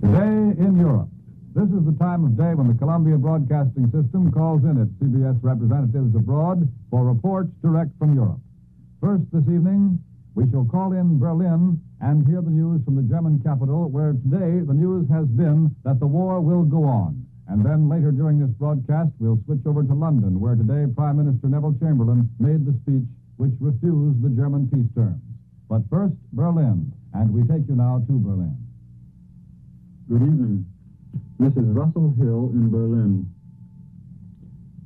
Today in Europe. This is the time of day when the Columbia Broadcasting System calls in its CBS representatives abroad for reports direct from Europe. First this evening, we shall call in Berlin and hear the news from the German capital, where today the news has been that the war will go on. And then later during this broadcast, we'll switch over to London, where today Prime Minister Neville Chamberlain made the speech which refused the German peace terms. But first, Berlin, and we take you now to Berlin. Good evening. This is Russell Hill in Berlin.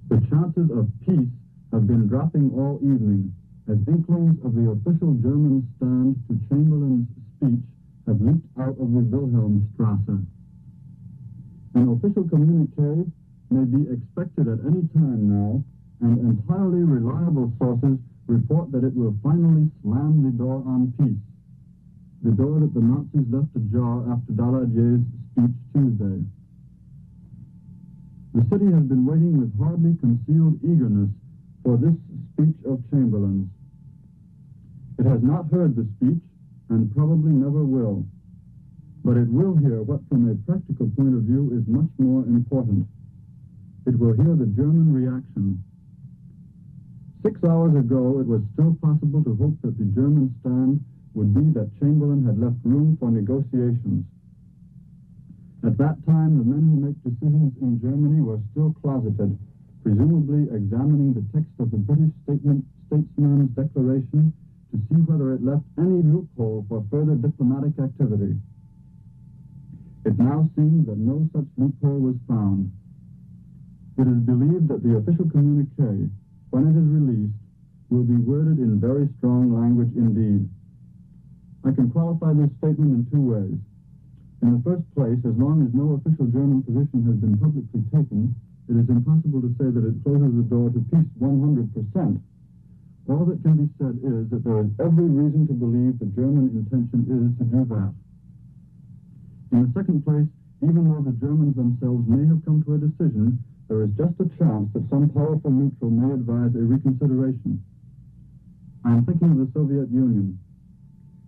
The chances of peace have been dropping all evening as inklings of the official German stand to Chamberlain's speech have leaked out of the Wilhelmstrasse. An official communique may be expected at any time now, and entirely reliable sources report that it will finally slam the door on peace, the door that the Nazis left ajar after Daladier's speech Tuesday. The city has been waiting with hardly concealed eagerness for this speech of Chamberlain's. It has not heard the speech, and probably never will. But it will hear what, from a practical point of view, is much more important. It will hear the German reaction. 6 hours ago, it was still possible to hope that the German stand would be that Chamberlain had left room for negotiations. At that time, the men who make decisions in Germany were still closeted, presumably examining the text of the British statesman's declaration to see whether it left any loophole for further diplomatic activity. It now seems that no such loophole was found. It is believed that the official communique, when it is released, will be worded in very strong language indeed. I can qualify this statement in two ways. In the first place, as long as no official German position has been publicly taken, it is impossible to say that it closes the door to peace 100%. All that can be said is that there is every reason to believe the German intention is to do that. In the second place, even though the Germans themselves may have come to a decision, there is just a chance that some powerful neutral may advise a reconsideration. I am thinking of the Soviet Union.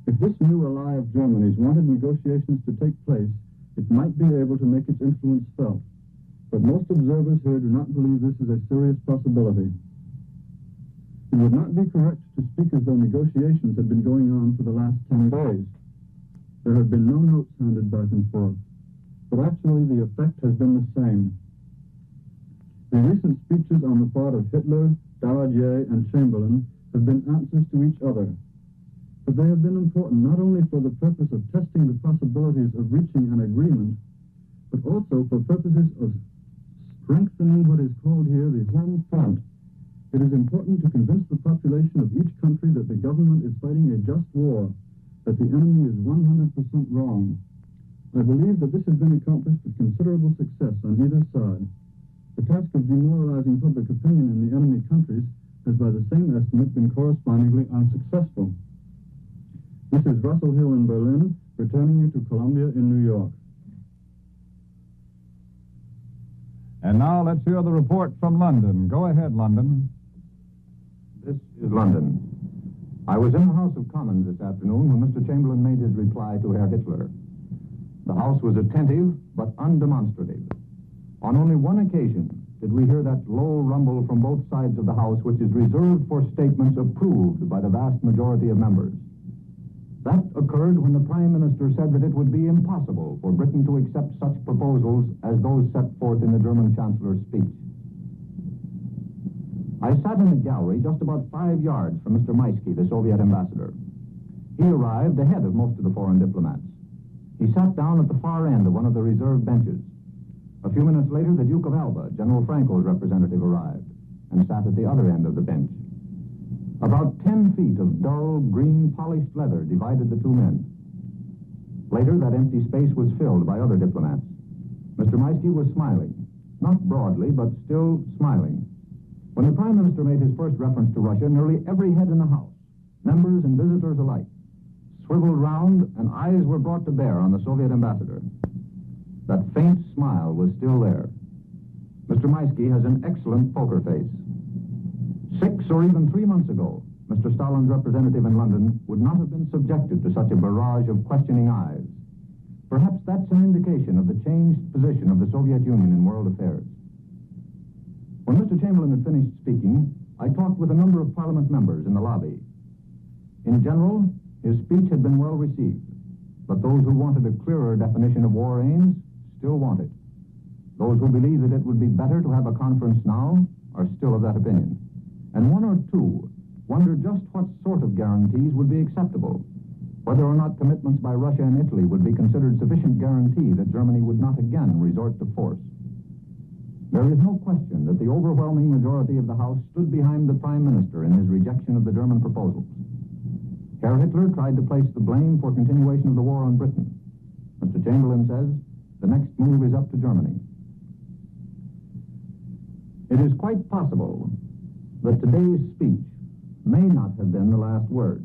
If this new ally of Germany's wanted negotiations to take place, it might be able to make its influence felt. But most observers here do not believe this is a serious possibility. It would not be correct to speak as though negotiations had been going on for the last 10 days. There have been no notes handed back and forth, but actually the effect has been the same. The recent speeches on the part of Hitler, Daladier, and Chamberlain have been answers to each other. But they have been important not only for the purpose of testing the possibilities of reaching an agreement, but also for purposes of strengthening what is called here the home front. It is important to convince the population of each country that the government is fighting a just war, that the enemy is 100% wrong. I believe that this has been accomplished with considerable success on either side. The task of demoralizing public opinion in the enemy countries has by the same estimate been correspondingly unsuccessful. This is Russell Hill in Berlin, returning you to Columbia in New York. And now let's hear the report from London. Go ahead, London. This is London. I was in the House of Commons this afternoon when Mr. Chamberlain made his reply to Herr Hitler. The House was attentive but undemonstrative. On only one occasion did we hear that low rumble from both sides of the House which is reserved for statements approved by the vast majority of members. That occurred when the Prime Minister said that it would be impossible for Britain to accept such proposals as those set forth in the German Chancellor's speech. I sat in the gallery just about 5 yards from Mr. Maisky, the Soviet ambassador. He arrived ahead of most of the foreign diplomats. He sat down at the far end of one of the reserved benches. A few minutes later, the Duke of Alba, General Franco's representative, arrived and sat at the other end of the bench. About 10 feet of dull, green, polished leather divided the two men. Later, that empty space was filled by other diplomats. Mr. Maisky was smiling, not broadly, but still smiling. When the Prime Minister made his first reference to Russia, nearly every head in the House, members and visitors alike, swiveled round and eyes were brought to bear on the Soviet ambassador. That faint smile was still there. Mr. Maisky has an excellent poker face. 6 or even 3 months ago, Mr. Stalin's representative in London would not have been subjected to such a barrage of questioning eyes. Perhaps that's an indication of the changed position of the Soviet Union in world affairs. When Mr. Chamberlain had finished speaking, I talked with a number of Parliament members in the lobby. In general, his speech had been well received, but those who wanted a clearer definition of war aims still want it. Those who believe that it would be better to have a conference now are still of that opinion. And one or two wonder just what sort of guarantees would be acceptable, whether or not commitments by Russia and Italy would be considered sufficient guarantee that Germany would not again resort to force. There is no question that the overwhelming majority of the House stood behind the Prime Minister in his rejection of the German proposals. Herr Hitler tried to place the blame for continuation of the war on Britain. Mr. Chamberlain says the next move is up to Germany. It is quite possible that today's speech may not have been the last word.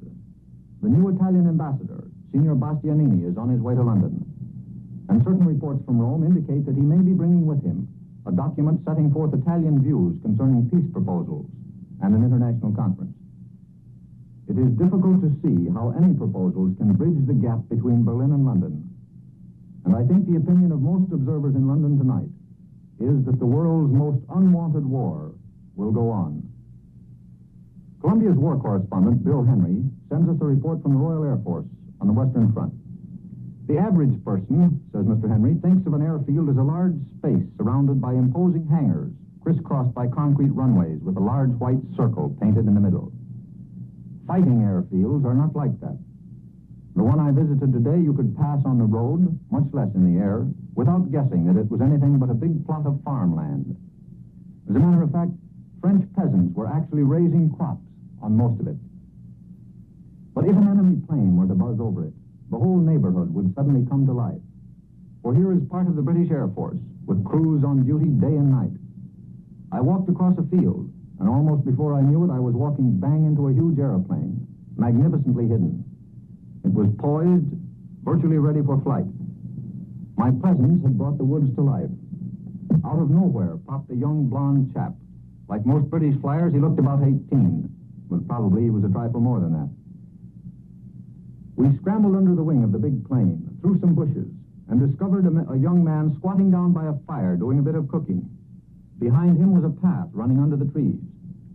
The new Italian ambassador, Signor Bastianini, is on his way to London, and certain reports from Rome indicate that he may be bringing with him a document setting forth Italian views concerning peace proposals and an international conference. It is difficult to see how any proposals can bridge the gap between Berlin and London, and I think the opinion of most observers in London tonight is that the world's most unwanted war will go on. Columbia's war correspondent, Bill Henry, sends us a report from the Royal Air Force on the Western Front. The average person, says Mr. Henry, thinks of an airfield as a large space surrounded by imposing hangars, crisscrossed by concrete runways with a large white circle painted in the middle. Fighting airfields are not like that. The one I visited today you could pass on the road, much less in the air, without guessing that it was anything but a big plot of farmland. As a matter of fact, French peasants were actually raising crops on most of it. But if an enemy plane were to buzz over it, the whole neighborhood would suddenly come to life. For here is part of the British Air Force, with crews on duty day and night. I walked across a field, and almost before I knew it, I was walking bang into a huge airplane, magnificently hidden. It was poised, virtually ready for flight. My presence had brought the woods to life. Out of nowhere popped a young blonde chap. Like most British flyers, he looked about 18, but probably he was a trifle more than that. We scrambled under the wing of the big plane, through some bushes, and discovered a young man squatting down by a fire doing a bit of cooking. Behind him was a path running under the trees.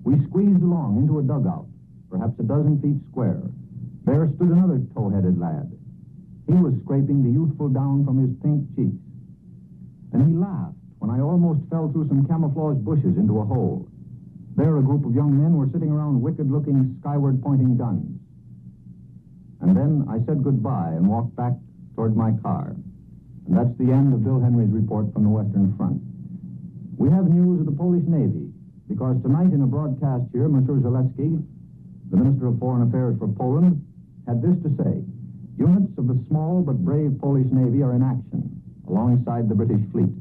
We squeezed along into a dugout, perhaps a dozen feet square. There stood another tow-headed lad. He was scraping the youthful down from his pink cheeks. And he laughed when I almost fell through some camouflage bushes into a hole. There a group of young men were sitting around wicked-looking, skyward-pointing guns. And then I said goodbye and walked back toward my car. And that's the end of Bill Henry's report from the Western Front. We have news of the Polish Navy, because tonight in a broadcast here, Monsieur Zaleski, the Minister of Foreign Affairs for Poland, had this to say: units of the small but brave Polish Navy are in action alongside the British fleet.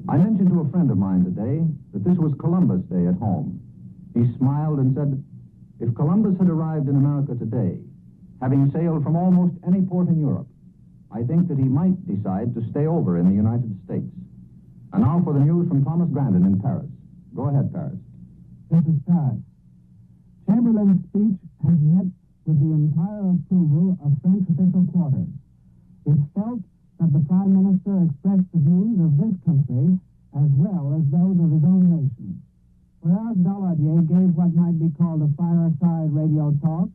I mentioned to a friend of mine today that this was Columbus Day at home. He smiled and said, if Columbus had arrived in America today, having sailed from almost any port in Europe, I think that he might decide to stay over in the United States. And now for the news from Thomas Grandin in Paris. Go ahead, Paris. This is Paris. Chamberlain's speech has met with the entire approval of French official quarters. It's felt that the Prime Minister expressed the views of this country as well as those of his own nation. Whereas Daladier gave what might be called a fireside radio talk,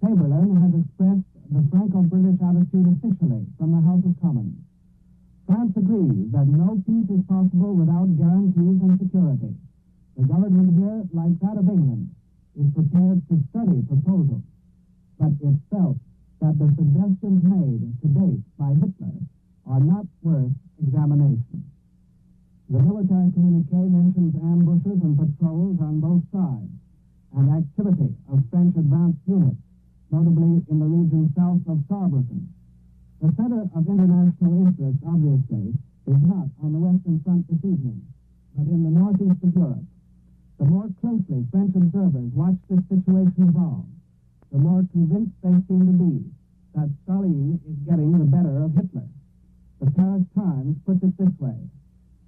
Chamberlain has expressed the Franco-British attitude officially from the House of Commons. France agrees that no peace is possible without guarantees and security. The government here, like that of England, is prepared to study proposals, but it felt that the suggestions made to date by Hitler are not worth examination. The military communique mentions ambushes and patrols on both sides, and activity of French advanced units, notably in the region south of Saarbrücken. The center of international interest, obviously, is not on the Western Front this evening, but in the northeast of Europe. The more closely French observers watch this situation evolve, the more convinced they seem to be that Stalin is getting the better of Hitler. The Paris Times puts it this way: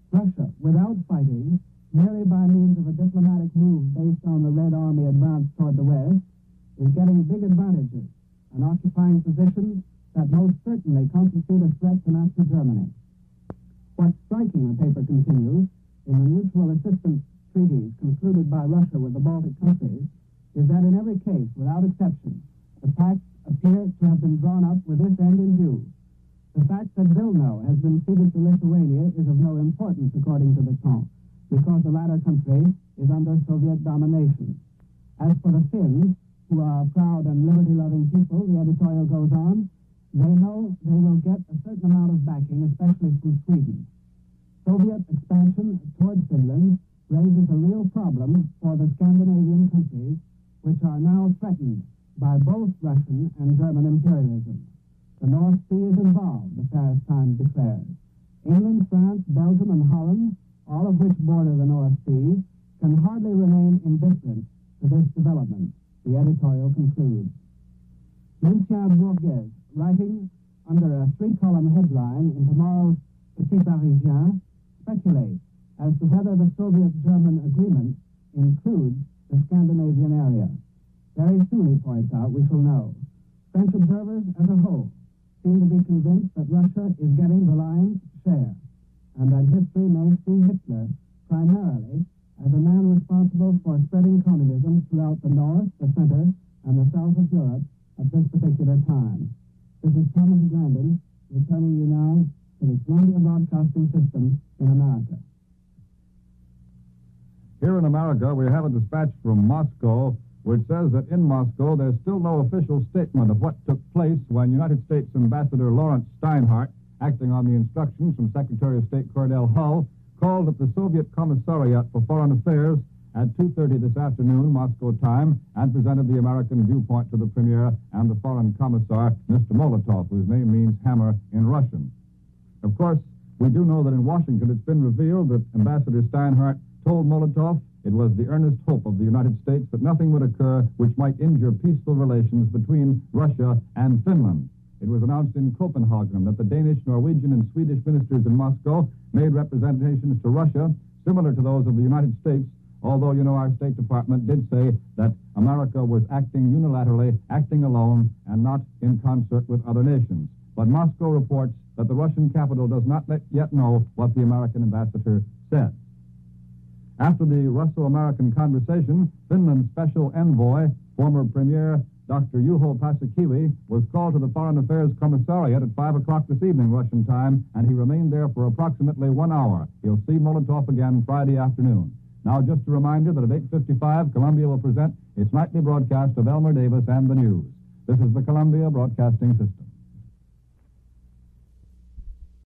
Russia, without fighting, merely by means of a diplomatic move based on the Red Army advance toward the west, is getting big advantages and occupying positions that most certainly issued a threat to Nazi Germany. What's striking, the paper continues, in the mutual assistance treaties concluded by Russia with the Baltic countries is that in every case, without exception, the pacts appear to have been drawn up with this end in view. The fact that Vilno has been ceded to Lithuania is of no importance, according to the Temps, because the latter country is under Soviet domination. As for the Finns, who are a proud and liberty-loving people, the editorial goes on, they know they will get a certain amount of backing, especially from Sweden. Soviet expansion toward Finland raises a real problem for the Scandinavian countries, which are now threatened by both Russian and German imperialism. The North Sea is involved, the Paris Times declares. England, France, Belgium, and Holland, all of which border the North Sea, can hardly remain indifferent to this development, the editorial concludes. Lucien Bourguez, writing under a 3-column headline in tomorrow's Petit Parisien, speculates as to whether the Soviet-German agreement includes the Scandinavian area. Very soon, he points out, we shall know. French observers as a whole seem to be convinced that Russia is getting the lion's share, and that history may see Hitler primarily as a man responsible for spreading communism throughout the north, the center, and the south of Europe at this particular time. This is Thomas Grandin, returning you now to the Columbia Broadcasting System in America. Here in America, we have a dispatch from Moscow which says that in Moscow there's still no official statement of what took place when United States Ambassador Lawrence Steinhardt, acting on the instructions from Secretary of State Cordell Hull, called at the Soviet Commissariat for Foreign Affairs at 2:30 this afternoon, Moscow time, and presented the American viewpoint to the Premier and the Foreign Commissar, Mr. Molotov, whose name means hammer in Russian. Of course, we do know that in Washington it's been revealed that Ambassador Steinhardt told Molotov it was the earnest hope of the United States that nothing would occur which might injure peaceful relations between Russia and Finland. It was announced in Copenhagen that the Danish, Norwegian, and Swedish ministers in Moscow made representations to Russia similar to those of the United States, although, our State Department did say that America was acting unilaterally, acting alone, and not in concert with other nations. But Moscow reports that the Russian capital does not yet know what the American ambassador said. After the Russo-American conversation, Finland's special envoy, former Premier Dr. Juho Paasikivi, was called to the Foreign Affairs Commissariat at 5 o'clock this evening, Russian time, and he remained there for approximately 1 hour. He'll see Molotov again Friday afternoon. Now, just a reminder that at 8:55, Columbia will present its nightly broadcast of Elmer Davis and the news. This is the Columbia Broadcasting System.